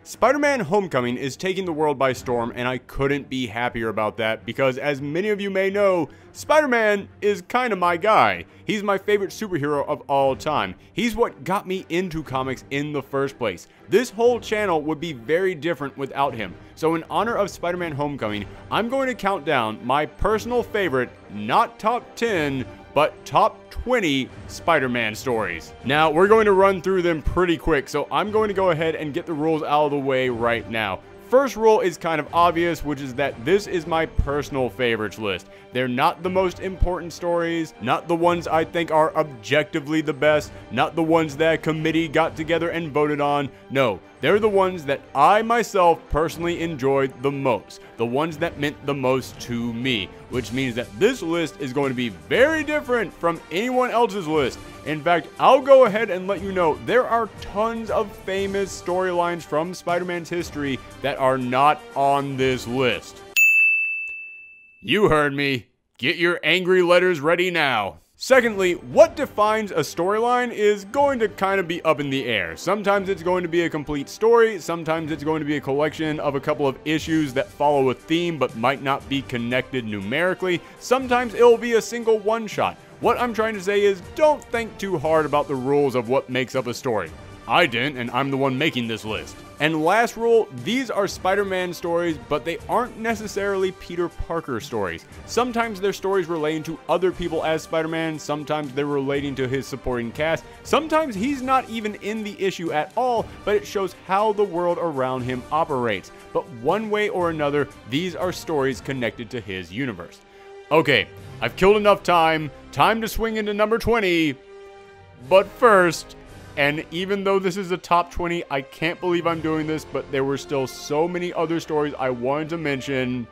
Spider-Man Homecoming is taking the world by storm, and I couldn't be happier about that because, as many of you may know, Spider-Man is kind of my guy. He's my favorite superhero of all time. He's what got me into comics in the first place. This whole channel would be very different without him. So in honor of Spider-Man Homecoming, I'm going to count down my personal favorite, not top 10, but top 20 Spider-Man stories. Now, we're going to run through them pretty quick, so I'm going to go ahead and get the rules out of the way right now. First rule is kind of obvious, which is that this is my personal favorites list. They're not the most important stories, not the ones I think are objectively the best, not the ones that a committee got together and voted on. No, they're the ones that I myself personally enjoyed the most, the ones that meant the most to me, which means that this list is going to be very different from anyone else's list. In fact, I'll go ahead and let you know there are tons of famous storylines from Spider-Man's history that are not on this list. You heard me. Get your angry letters ready now. Secondly, what defines a storyline is going to kind of be up in the air. Sometimes it's going to be a complete story, sometimes it's going to be a collection of a couple of issues that follow a theme but might not be connected numerically, sometimes it'll be a single one-shot. What I'm trying to say is, don't think too hard about the rules of what makes up a story. I didn't, and I'm the one making this list. And last rule, these are Spider-Man stories, but they aren't necessarily Peter Parker stories. Sometimes they're stories relating to other people as Spider-Man, sometimes they're relating to his supporting cast, sometimes he's not even in the issue at all, but it shows how the world around him operates. But one way or another, these are stories connected to his universe. Okay, I've killed enough time to swing into number 20, but first, and even though this is a top 20, I can't believe I'm doing this, but there were still so many other stories I wanted to mention.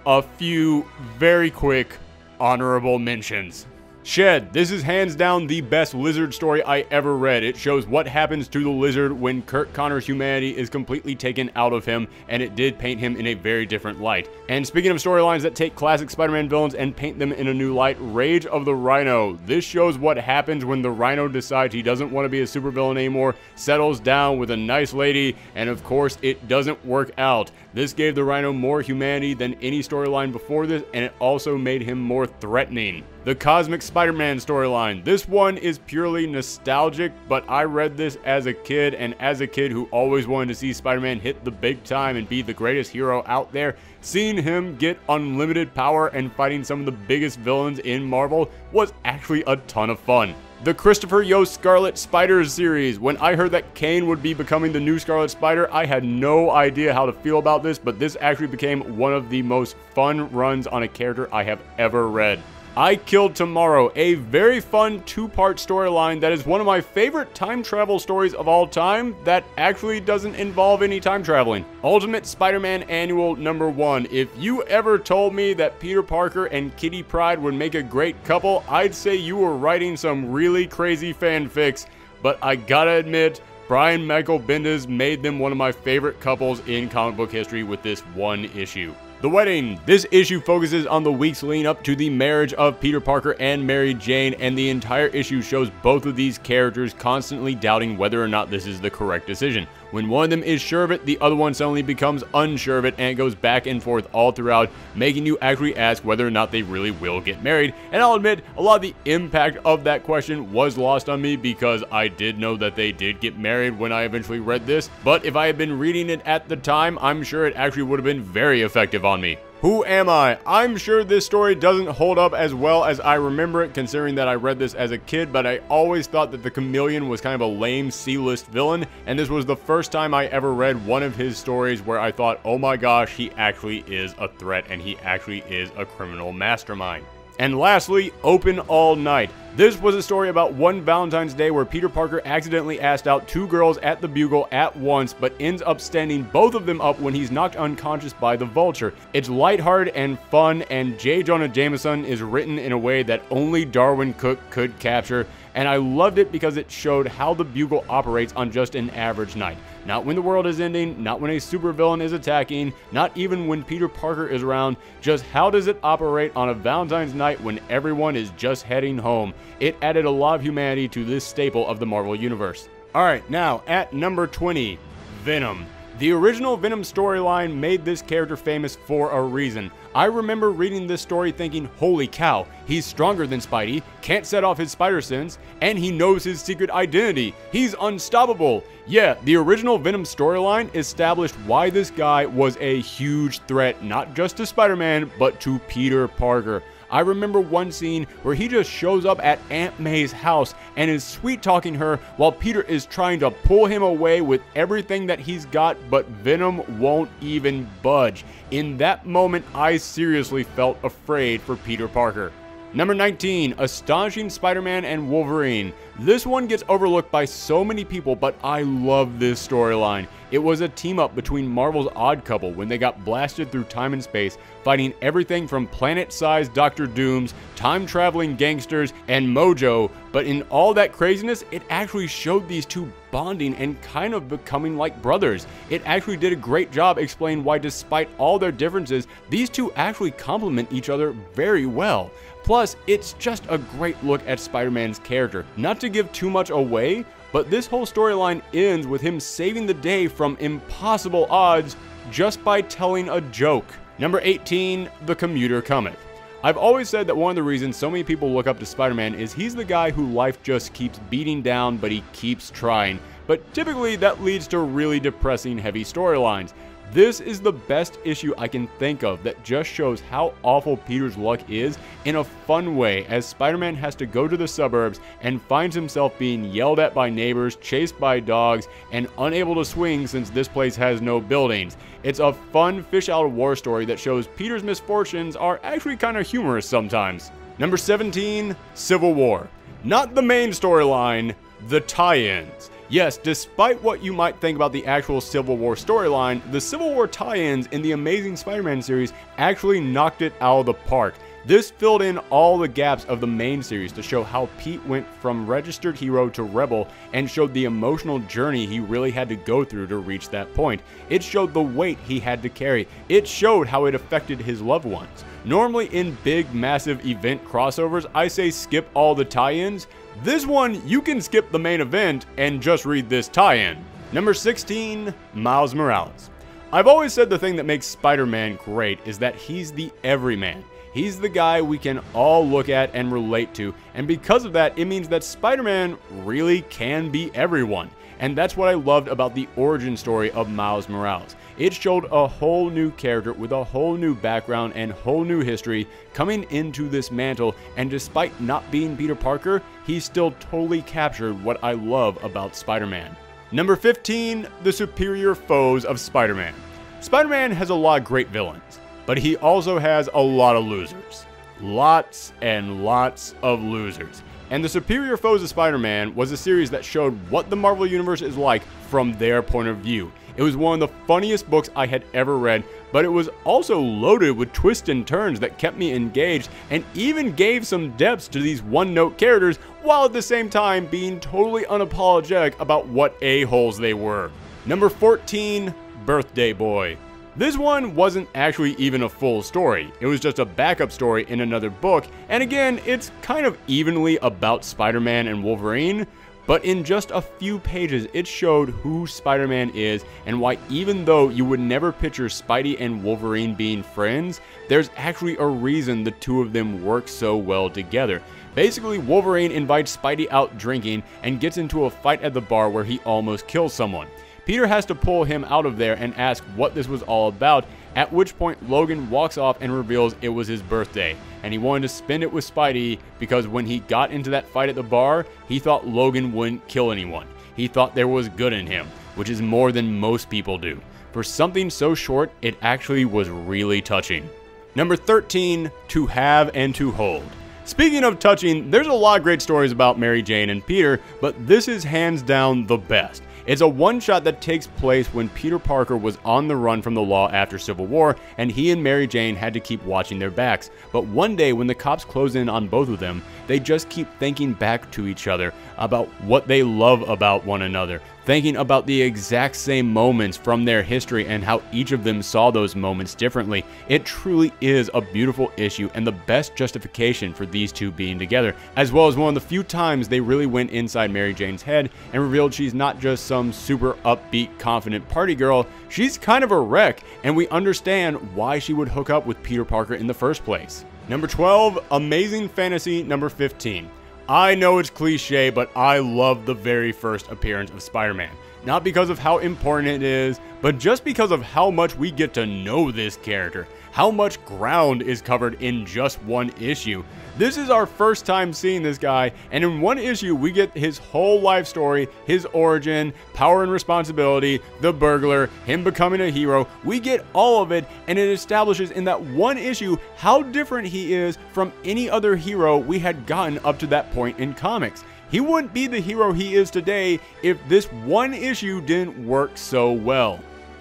A few very quick honorable mentions. Shed. This is hands down the best Lizard story I ever read. It shows what happens to the Lizard when Kurt Connor's humanity is completely taken out of him, and it did paint him in a very different light. And speaking of storylines that take classic Spider-Man villains and paint them in a new light, Rage of the RHINO. This shows what happens when the RHINO decides he doesn't want to be a supervillain anymore, settles down with a nice lady, and of course it doesn't work out. This gave the RHINO more humanity than any storyline before this, and it also made him more threatening. The Cosmic Spider-Man storyline. This one is purely nostalgic, but I read this as a kid, and as a kid who always wanted to see Spider-Man hit the big time and be the greatest hero out there, seeing him get unlimited power and fighting some of the biggest villains in Marvel was actually a ton of fun. The Christopher Yost Scarlet Spiders series. When I heard that Kane would be becoming the new Scarlet Spider, I had no idea how to feel about this, but this actually became one of the most fun runs on a character I have ever read. I Killed Tomorrow, a very fun two-part storyline that is one of my favorite time travel stories of all time that actually doesn't involve any time traveling. Ultimate Spider-Man Annual #1. If you ever told me that Peter Parker and Kitty Pryde would make a great couple, I'd say you were writing some really crazy fanfics, but I gotta admit, Brian Michael Bendis made them one of my favorite couples in comic book history with this one issue. The Wedding. This issue focuses on the weeks leading up to the marriage of Peter Parker and Mary Jane, and the entire issue shows both of these characters constantly doubting whether or not this is the correct decision. When one of them is sure of it, the other one suddenly becomes unsure of it, and it goes back and forth all throughout, making you actually ask whether or not they really will get married. And I'll admit, a lot of the impact of that question was lost on me because I did know that they did get married when I eventually read this, but if I had been reading it at the time, I'm sure it actually would have been very effective on me. Who Am I? I'm sure this story doesn't hold up as well as I remember it, considering that I read this as a kid, but I always thought that the Chameleon was kind of a lame C-list villain, and this was the first time I ever read one of his stories where I thought, oh my gosh, he actually is a threat and he actually is a criminal mastermind. And lastly, Open All Night. This was a story about one Valentine's Day where Peter Parker accidentally asked out two girls at the Bugle at once, but ends up standing both of them up when he's knocked unconscious by the Vulture. It's lighthearted and fun, and J. Jonah Jameson is written in a way that only Darwin Cook could capture, and I loved it because it showed how the Bugle operates on just an average night. Not when the world is ending, not when a supervillain is attacking, not even when Peter Parker is around, just how does it operate on a Valentine's night when everyone is just heading home. It added a lot of humanity to this staple of the Marvel Universe. Alright, now at number 20, Venom. The original Venom storyline made this character famous for a reason. I remember reading this story thinking, holy cow, he's stronger than Spidey, can't set off his spider sense, and he knows his secret identity. He's unstoppable. Yeah, the original Venom storyline established why this guy was a huge threat, not just to Spider-Man, but to Peter Parker. I remember one scene where he just shows up at Aunt May's house and is sweet-talking her while Peter is trying to pull him away with everything that he's got, but Venom won't even budge. In that moment, I seriously felt afraid for Peter Parker. Number 19, Astonishing Spider-Man and Wolverine. This one gets overlooked by so many people, but I love this storyline. It was a team-up between Marvel's Odd Couple when they got blasted through time and space, fighting everything from planet-sized Dr. Dooms, time-traveling gangsters, and Mojo, but in all that craziness, it actually showed these two bonding and kind of becoming like brothers. It actually did a great job explaining why, despite all their differences, these two actually complement each other very well. Plus, it's just a great look at Spider-Man's character. Not to give too much away, but this whole storyline ends with him saving the day from impossible odds just by telling a joke. Number 18, the COMMUTER COMETH. I've always said that one of the reasons so many people look up to Spider-Man is he's the guy who life just keeps beating down, but he keeps trying. But typically that leads to really depressing, heavy storylines. This is the best issue I can think of that just shows how awful Peter's luck is in a fun way, as Spider-Man has to go to the suburbs and finds himself being yelled at by neighbors, chased by dogs, and unable to swing since this place has no buildings. It's a fun fish out of war story that shows Peter's misfortunes are actually kind of humorous sometimes. Number 17, Civil War. Not the main storyline, the tie-ins. Yes, despite what you might think about the actual Civil War storyline, the Civil War tie-ins in the Amazing Spider-Man series actually knocked it out of the park. This filled in all the gaps of the main series to show how Pete went from registered hero to rebel and showed the emotional journey he really had to go through to reach that point. It showed the weight he had to carry. It showed how it affected his loved ones. Normally in big, massive event crossovers, I say skip all the tie-ins. This one, you can skip the main event and just read this tie-in. Number 16, Miles Morales. I've always said the thing that makes Spider-Man great is that he's the everyman. He's the guy we can all look at and relate to, and because of that, it means that Spider-Man really can be everyone. And that's what I loved about the origin story of Miles Morales. It showed a whole new character with a whole new background and whole new history coming into this mantle, and despite not being Peter Parker, he still totally captured what I love about Spider-Man. Number 15, the superior foes of Spider-Man. Spider-Man has a lot of great villains, but he also has a lot of losers. Lots and lots of losers. And the Superior Foes of Spider-Man was a series that showed what the Marvel Universe is like from their point of view. It was one of the funniest books I had ever read, but it was also loaded with twists and turns that kept me engaged and even gave some depths to these one-note characters, while at the same time being totally unapologetic about what a-holes they were. Number 14, Birthday Boy. This one wasn't actually even a full story. It was just a backup story in another book, and again, it's kind of evenly about Spider-Man and Wolverine, but in just a few pages, it showed who Spider-Man is and why, even though you would never picture Spidey and Wolverine being friends, there's actually a reason the two of them work so well together. Basically, Wolverine invites Spidey out drinking and gets into a fight at the bar where he almost kills someone. Peter has to pull him out of there and ask what this was all about, at which point Logan walks off and reveals it was his birthday, and he wanted to spend it with Spidey because when he got into that fight at the bar, he thought Logan wouldn't kill anyone. He thought there was good in him, which is more than most people do. For something so short, it actually was really touching. Number 13, To Have and To Hold. Speaking of touching, there's a lot of great stories about Mary Jane and Peter, but this is hands down the best. It's a one-shot that takes place when Peter Parker was on the run from the law after Civil War, and he and Mary Jane had to keep watching their backs. But one day when the cops close in on both of them, they just keep thinking back to each other about what they love about one another, thinking about the exact same moments from their history and how each of them saw those moments differently. It truly is a beautiful issue and the best justification for these two being together, as well as one of the few times they really went inside Mary Jane's head and revealed she's not just some super upbeat, confident party girl, she's kind of a wreck, and we understand why she would hook up with Peter Parker in the first place. Number 12, Amazing Fantasy number 15. I know it's cliche, but I love the very first appearance of Spider-Man. Not because of how important it is, but just because of how much we get to know this character. How much ground is covered in just one issue. This is our first time seeing this guy, and in one issue we get his whole life story, his origin, power and responsibility, the burglar, him becoming a hero. We get all of it, and it establishes in that one issue how different he is from any other hero we had gotten up to that point in comics. He wouldn't be the hero he is today if this one issue didn't work so well.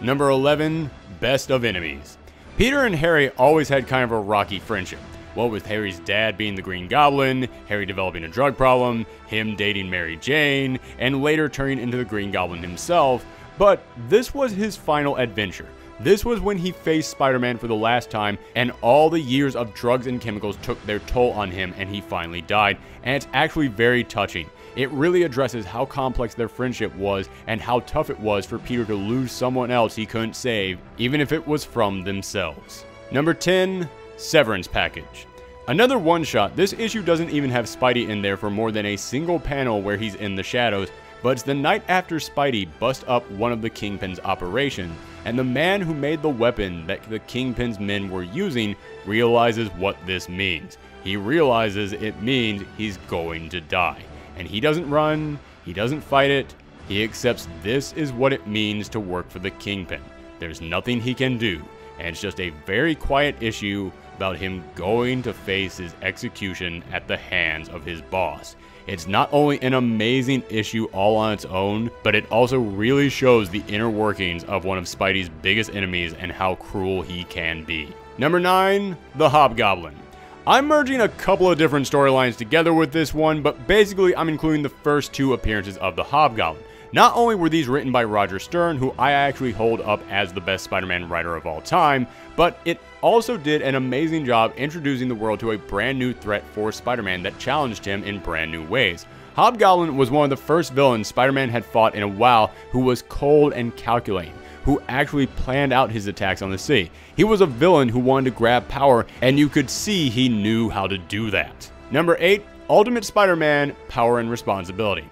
Number 11, Best of Enemies. Peter and Harry always had kind of a rocky friendship. What with Harry's dad being the Green Goblin, Harry developing a drug problem, him dating Mary Jane, and later turning into the Green Goblin himself. But this was his final adventure. This was when he faced Spider-Man for the last time, and all the years of drugs and chemicals took their toll on him, and he finally died. And it's actually very touching. It really addresses how complex their friendship was and how tough it was for Peter to lose someone else he couldn't save, even if it was from themselves. Number 10, Severance Package. Another one-shot. This issue doesn't even have Spidey in there for more than a single panel where he's in the shadows, but it's the night after Spidey busts up one of the Kingpin's operations, and the man who made the weapon that the Kingpin's men were using realizes what this means. He realizes it means he's going to die. And he doesn't run, he doesn't fight it, he accepts this is what it means to work for the Kingpin. There's nothing he can do, and it's just a very quiet issue about him going to face his execution at the hands of his boss. It's not only an amazing issue all on its own, but it also really shows the inner workings of one of Spidey's biggest enemies and how cruel he can be. Number 9, The Hobgoblin. I'm merging a couple of different storylines together with this one, but basically I'm including the first two appearances of the Hobgoblin. Not only were these written by Roger Stern, who I actually hold up as the best Spider-Man writer of all time, but it also did an amazing job introducing the world to a brand new threat for Spider-Man that challenged him in brand new ways. Hobgoblin was one of the first villains Spider-Man had fought in a while who was cold and calculating, who actually planned out his attacks on the city. He was a villain who wanted to grab power, and you could see he knew how to do that. Number 8, Ultimate Spider-Man, Power and Responsibility.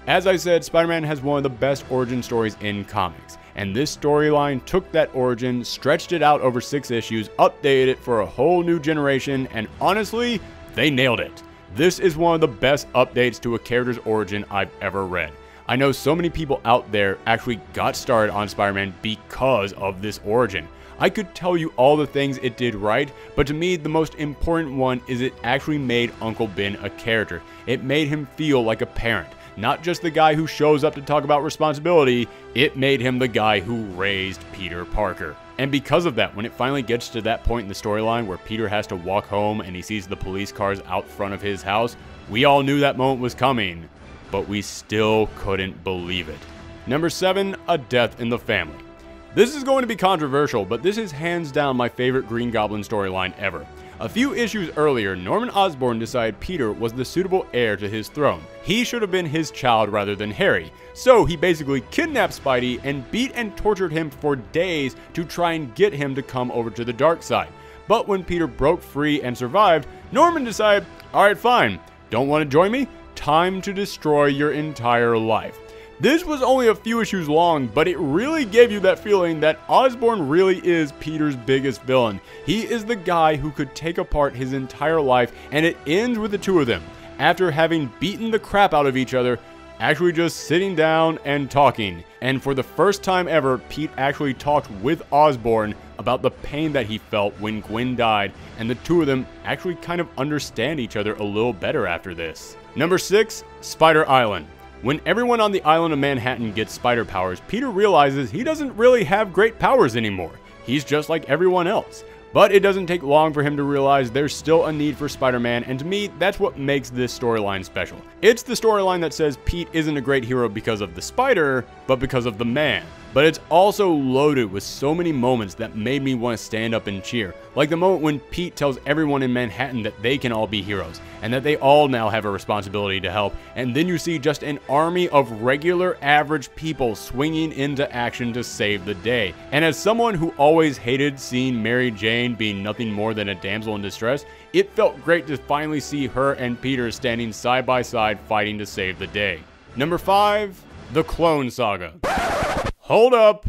As I said, Spider-Man has one of the best origin stories in comics, and this storyline took that origin, stretched it out over 6 issues, updated it for a whole new generation, and honestly, they nailed it. This is one of the best updates to a character's origin I've ever read. I know so many people out there actually got started on Spider-Man because of this origin. I could tell you all the things it did right, but to me the most important one is it actually made Uncle Ben a character. It made him feel like a parent. Not just the guy who shows up to talk about responsibility, it made him the guy who raised Peter Parker. And because of that, when it finally gets to that point in the storyline where Peter has to walk home and he sees the police cars out front of his house, we all knew that moment was coming, but we still couldn't believe it. Number 7, A Death in the Family. This is going to be controversial, but this is hands down my favorite Green Goblin storyline ever. A few issues earlier, Norman Osborn decided Peter was the suitable heir to his throne. He should have been his child rather than Harry. So he basically kidnapped Spidey and beat and tortured him for days to try and get him to come over to the dark side. But when Peter broke free and survived, Norman decided, alright fine, don't want to join me? Time to destroy your entire life. This was only a few issues long, but it really gave you that feeling that Osborn really is Peter's biggest villain. He is the guy who could take apart his entire life, and it ends with the two of them, after having beaten the crap out of each other, actually just sitting down and talking. And for the first time ever, Pete actually talked with Osborn about the pain that he felt when Gwen died, and the two of them actually kind of understand each other a little better after this. Number 6, Spider Island. When everyone on the island of Manhattan gets spider powers, Peter realizes he doesn't really have great powers anymore. He's just like everyone else. But it doesn't take long for him to realize there's still a need for Spider-Man, and to me, that's what makes this storyline special. It's the storyline that says Pete isn't a great hero because of the spider, but because of the man. But it's also loaded with so many moments that made me want to stand up and cheer. Like the moment when Pete tells everyone in Manhattan that they can all be heroes, and that they all now have a responsibility to help, and then you see just an army of regular average people swinging into action to save the day. And as someone who always hated seeing Mary Jane being nothing more than a damsel in distress, it felt great to finally see her and Peter standing side by side fighting to save the day. Number 5, the Clone Saga. Hold up,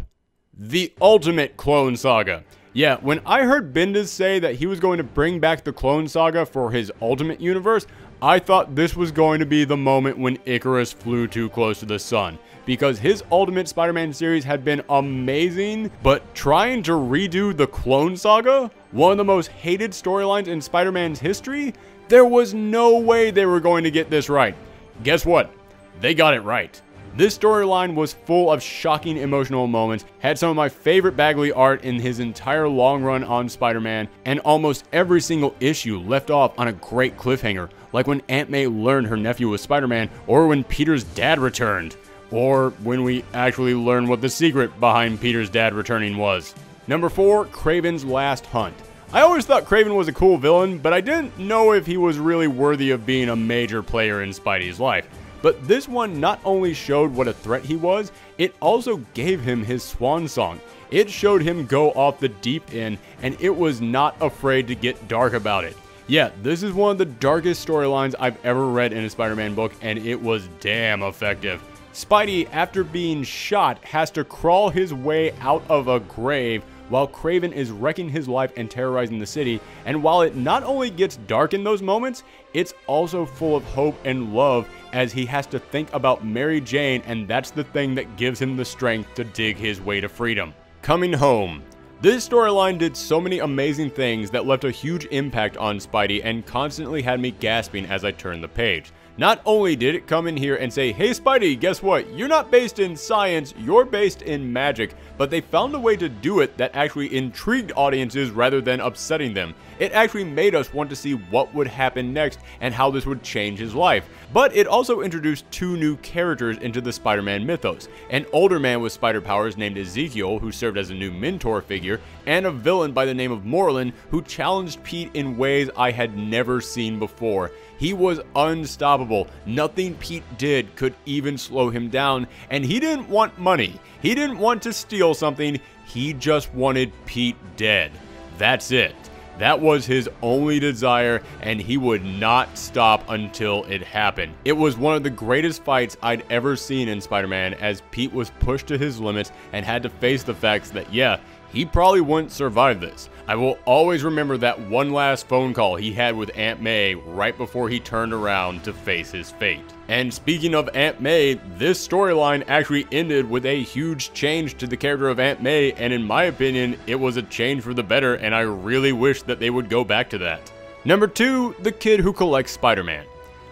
the ultimate Clone Saga. Yeah, when I heard Bendis say that he was going to bring back the Clone Saga for his Ultimate Universe, I thought this was going to be the moment when Icarus flew too close to the sun. Because his Ultimate Spider-Man series had been amazing, but trying to redo the Clone Saga, one of the most hated storylines in Spider-Man's history, there was no way they were going to get this right. Guess what? They got it right. This storyline was full of shocking emotional moments, had some of my favorite Bagley art in his entire long run on Spider-Man, and almost every single issue left off on a great cliffhanger, like when Aunt May learned her nephew was Spider-Man, or when Peter's dad returned, or when we actually learned what the secret behind Peter's dad returning was. Number 4, Kraven's Last Hunt. I always thought Kraven was a cool villain, but I didn't know if he was really worthy of being a major player in Spidey's life. But this one not only showed what a threat he was, it also gave him his swan song. It showed him go off the deep end, and it was not afraid to get dark about it. Yeah, this is one of the darkest storylines I've ever read in a Spider-Man book, and it was damn effective. Spidey, after being shot, has to crawl his way out of a grave while Kraven is wrecking his life and terrorizing the city, and while it not only gets dark in those moments, it's also full of hope and love as he has to think about Mary Jane, and that's the thing that gives him the strength to dig his way to freedom. Coming Home. This storyline did so many amazing things that left a huge impact on Spidey and constantly had me gasping as I turned the page. Not only did it come in here and say, hey Spidey, guess what? You're not based in science, you're based in magic, but they found a way to do it that actually intrigued audiences rather than upsetting them. It actually made us want to see what would happen next and how this would change his life. But it also introduced 2 new characters into the Spider-Man mythos. An older man with spider powers named Ezekiel, who served as a new mentor figure, and a villain by the name of Moreland, who challenged Pete in ways I had never seen before. He was unstoppable. Nothing Pete did could even slow him down, and he didn't want money. He didn't want to steal something. He just wanted Pete dead. That's it. That was his only desire, and he would not stop until it happened. It was one of the greatest fights I'd ever seen in Spider-Man, as Pete was pushed to his limits and had to face the facts that, yeah, he probably wouldn't survive this. I will always remember that one last phone call he had with Aunt May right before he turned around to face his fate. And speaking of Aunt May, this storyline actually ended with a huge change to the character of Aunt May, and in my opinion, it was a change for the better, and I really wish that they would go back to that. Number 2, the kid who collects Spider-Man.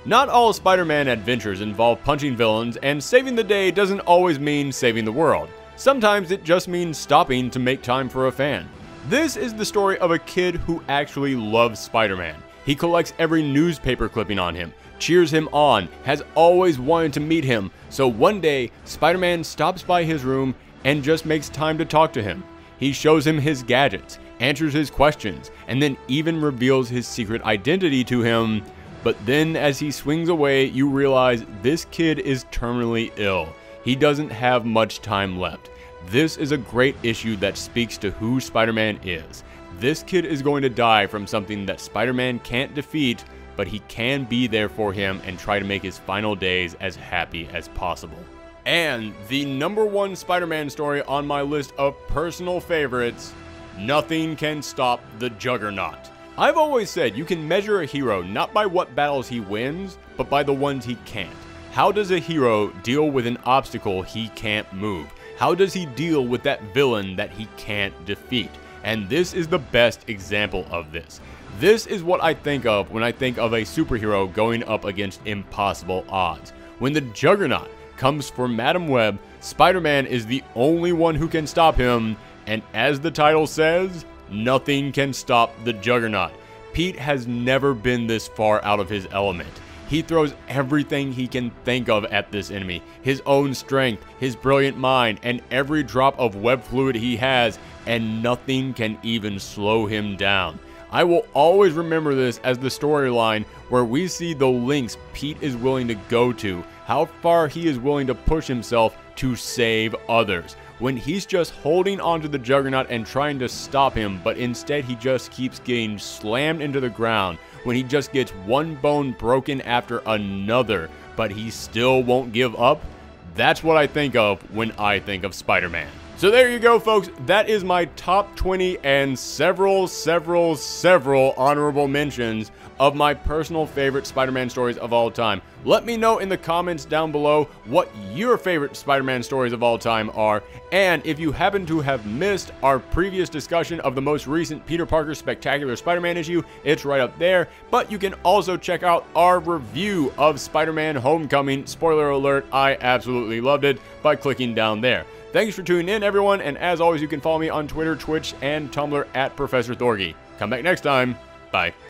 Not all Spider-Man adventures involve punching villains, and saving the day doesn't always mean saving the world. Sometimes it just means stopping to make time for a fan. This is the story of a kid who actually loves Spider-Man. He collects every newspaper clipping on him, cheers him on, has always wanted to meet him, so one day, Spider-Man stops by his room and just makes time to talk to him. He shows him his gadgets, answers his questions, and then even reveals his secret identity to him. But then as he swings away, you realize this kid is terminally ill. He doesn't have much time left. This is a great issue that speaks to who Spider-Man is. This kid is going to die from something that Spider-Man can't defeat, but he can be there for him and try to make his final days as happy as possible. And the number 1 Spider-Man story on my list of personal favorites, Nothing Can Stop the Juggernaut. I've always said you can measure a hero not by what battles he wins, but by the ones he can't. How does a hero deal with an obstacle he can't move? How does he deal with that villain that he can't defeat? And this is the best example of this. This is what I think of when I think of a superhero going up against impossible odds. When the Juggernaut comes for Madam Web, Spider-Man is the only one who can stop him, and as the title says, nothing can stop the Juggernaut. Pete has never been this far out of his element. He throws everything he can think of at this enemy. His own strength, his brilliant mind, and every drop of web fluid he has, and nothing can even slow him down. I will always remember this as the storyline where we see the lengths Pete is willing to go to, how far he is willing to push himself to save others. When he's just holding onto the Juggernaut and trying to stop him, but instead he just keeps getting slammed into the ground. When he just gets one bone broken after another, but he still won't give up. That's what I think of when I think of Spider-Man. So there you go, folks. That is my top 20 and several honorable mentions of my personal favorite Spider-Man stories of all time. Let me know in the comments down below what your favorite Spider-Man stories of all time are, and if you happen to have missed our previous discussion of the most recent Peter Parker Spectacular Spider-Man issue, it's right up there, but you can also check out our review of Spider-Man Homecoming. Spoiler alert, I absolutely loved it, by clicking down there. Thanks for tuning in, everyone, and as always, you can follow me on Twitter, Twitch, and Tumblr at Professor Thorgy. Come back next time. Bye.